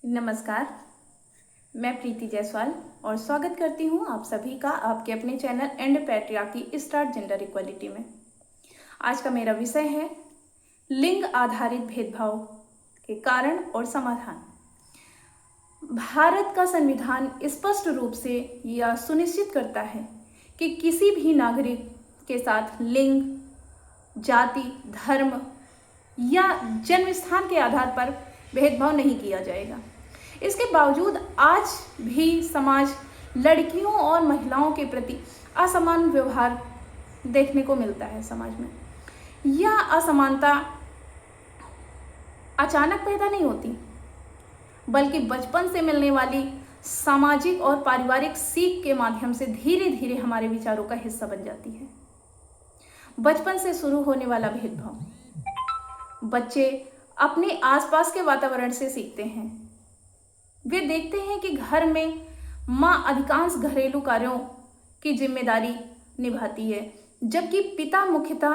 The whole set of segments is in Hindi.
नमस्कार, मैं प्रीति जायसवाल और स्वागत करती हूँ आप सभी का आपके अपने channel and patriarchy start gender equality में। आज का मेरा विषय है लिंग आधारित भेदभाव के कारण और समाधान। भारत का संविधान स्पष्ट रूप से यह सुनिश्चित करता है कि किसी भी नागरिक के साथ लिंग, जाति, धर्म या जन्म स्थान के आधार पर भेदभाव नहीं किया जाएगा। इसके बावजूद आज भी समाज लड़कियों और महिलाओं के प्रति असमान व्यवहार देखने को मिलता है। समाज में यह असमानता अचानक पैदा नहीं होती, बल्कि बचपन से मिलने वाली सामाजिक और पारिवारिक सीख के माध्यम से धीरे धीरे हमारे विचारों का हिस्सा बन जाती है। बचपन से शुरू होने वाला भेदभाव बच्चे अपने आसपास के वातावरण से सीखते हैं। वे देखते हैं कि घर में माँ अधिकांश घरेलू कार्यों की जिम्मेदारी निभाती है, जबकि पिता मुख्यतः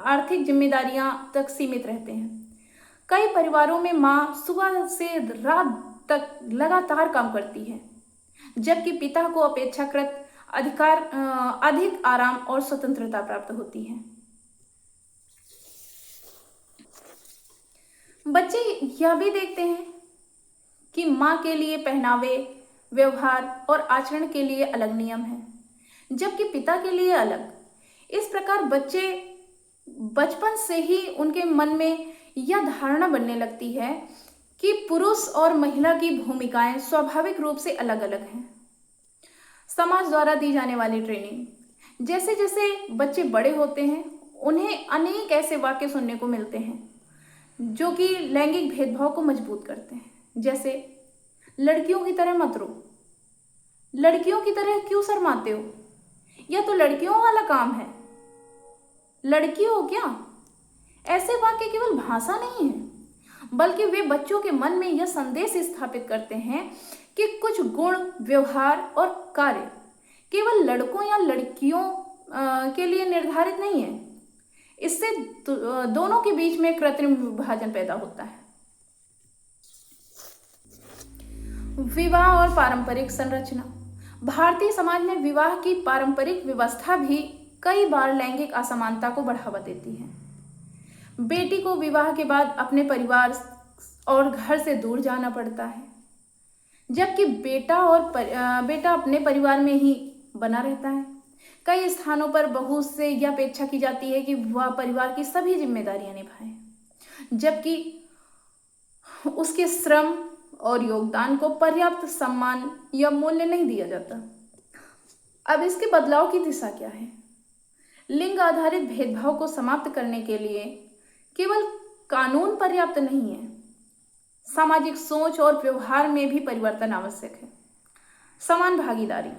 आर्थिक जिम्मेदारियां तक सीमित रहते हैं। कई परिवारों में माँ सुबह से रात तक लगातार काम करती है, जबकि पिता को अपेक्षाकृत अधिक आराम और स्वतंत्रता प्राप्त होती है। बच्चे यह भी देखते हैं कि माँ के लिए पहनावे, व्यवहार और आचरण के लिए अलग नियम हैं, जबकि पिता के लिए अलग। इस प्रकार बच्चे बचपन से ही उनके मन में यह धारणा बनने लगती है कि पुरुष और महिला की भूमिकाएं स्वाभाविक रूप से अलग अलग हैं। समाज द्वारा दी जाने वाली ट्रेनिंग, जैसे जैसे बच्चे बड़े होते हैं उन्हें अनेक ऐसे वाक्य सुनने को मिलते हैं जो कि लैंगिक भेदभाव को मजबूत करते हैं। जैसे, लड़कियों की तरह मत रो, लड़कियों की तरह क्यों शर्माते हो, यह तो लड़कियों वाला काम है, लड़की हो क्या। ऐसे वाक्य केवल भाषा नहीं है, बल्कि वे बच्चों के मन में यह संदेश स्थापित करते हैं कि कुछ गुण, व्यवहार और कार्य केवल लड़कों या लड़कियों के लिए निर्धारित नहीं है। इससे दोनों के बीच में कृत्रिम विभाजन पैदा होता है। विवाह और पारंपरिक संरचना। भारतीय समाज में विवाह की पारंपरिक व्यवस्था भी कई बार लैंगिक असमानता को बढ़ावा देती है। बेटी को विवाह के बाद अपने परिवार और घर से दूर जाना पड़ता है, जबकि बेटा अपने परिवार में ही बना रहता है। कई स्थानों पर बहू से यह अपेक्षा की जाती है कि वह परिवार की सभी जिम्मेदारियां निभाए, जबकि उसके श्रम और योगदान को पर्याप्त सम्मान या मूल्य नहीं दिया जाता। अब इसके बदलाव की दिशा क्या है? लिंग आधारित भेदभाव को समाप्त करने के लिए केवल कानून पर्याप्त नहीं है, सामाजिक सोच और व्यवहार में भी परिवर्तन आवश्यक है। समान भागीदारी,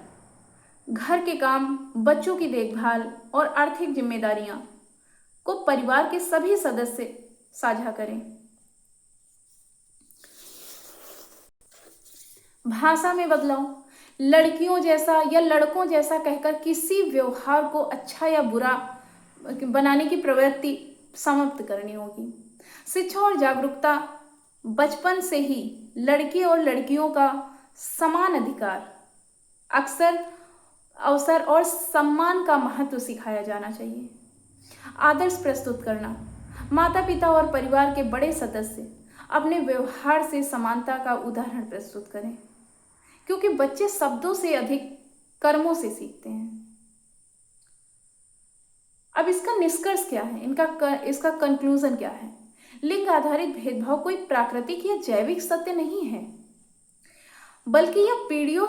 घर के काम, बच्चों की देखभाल और आर्थिक जिम्मेदारियां को परिवार के सभी सदस्य साझा करें। भाषा में बदलाव, लड़कियों जैसा या लड़कों जैसा कहकर किसी व्यवहार को अच्छा या बुरा बनाने की प्रवृत्ति समाप्त करनी होगी। शिक्षा और जागरूकता, बचपन से ही लड़के और लड़कियों का समान अधिकार, अवसर और सम्मान का महत्व सिखाया जाना चाहिए। आदर्श प्रस्तुत करना, माता पिता और परिवार के बड़े सदस्य अपने व्यवहार से समानता का उदाहरण प्रस्तुत करें, क्योंकि बच्चे शब्दों से अधिक कर्मों से सीखते हैं। अब इसका निष्कर्ष क्या है, इसका कंक्लूजन क्या है? लिंग आधारित भेदभाव कोई प्राकृतिक या जैविक सत्य नहीं है, बल्कि यह पीढ़ियों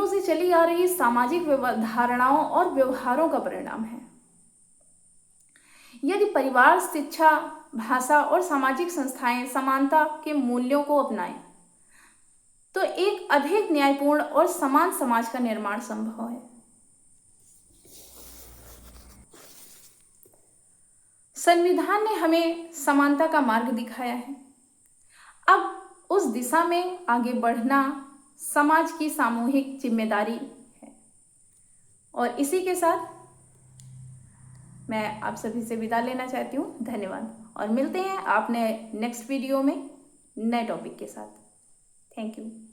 से चली आ रही सामाजिक धारणाओं और व्यवहारों का परिणाम है। यदि परिवार, शिक्षा, भाषा और सामाजिक संस्थाएं समानता के मूल्यों को अपनाएं, तो एक अधिक न्यायपूर्ण और समान समाज का निर्माण संभव है। संविधान ने हमें समानता का मार्ग दिखाया है। अब उस दिशा में आगे बढ़ना समाज की सामूहिक जिम्मेदारी है। और इसी के साथ मैं आप सभी से विदा लेना चाहती हूँ। धन्यवाद और मिलते हैं आपने नेक्स्ट वीडियो में। नए टॉपिक के साथ। Thank you.